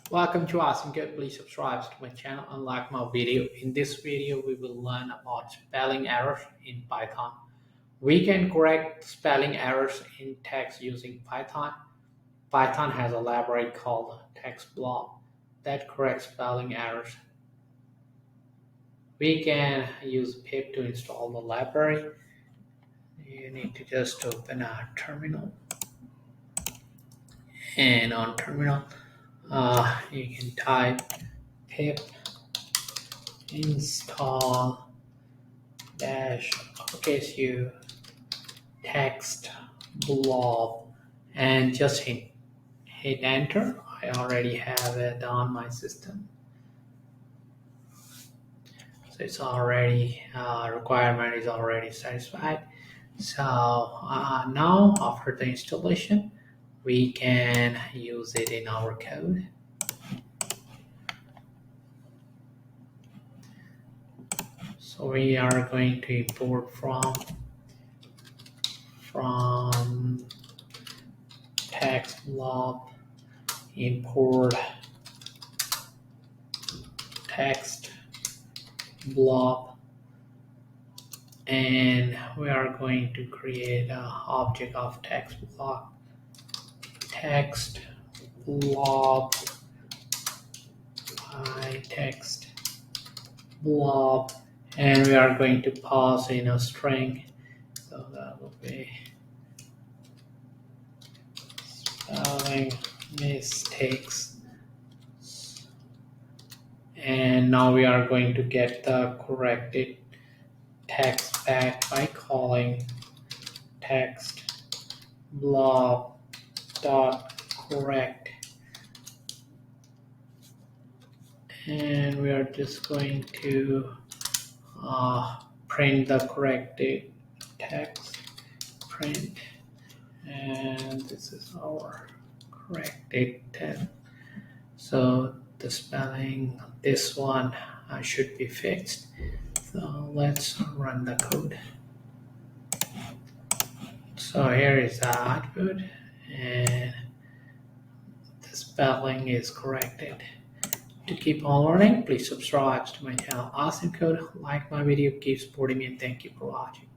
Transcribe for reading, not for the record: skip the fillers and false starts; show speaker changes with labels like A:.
A: Welcome to Awesome Code. Please subscribe to my channel and like my video. In this video, we will learn about spelling errors in Python. We can correct spelling errors in text using Python. Python has a library called TextBlob that corrects spelling errors. We can use pip to install the library. You need to just open a terminal, and on terminal, you can type pip install dash uppercase U text blob and just hit enter. I already have it on my system, so it's already requirement is already satisfied. So now after the installation we can use it in our code. So we are going to import from text blob, import text blob, and we are going to create an object of text blob by text blob, and we are going to pass in a string, so that will be spelling mistakes. And now we are going to get the corrected text back by calling text blob dot correct, and we are just going to print the corrected text, print, and this is our corrected text. So the spelling, this one should be fixed. So let's run the code. So here is the output, and the spelling is corrected. To keep on learning, please subscribe to my channel Awesome Code, like my video, keep supporting me, and thank you for watching.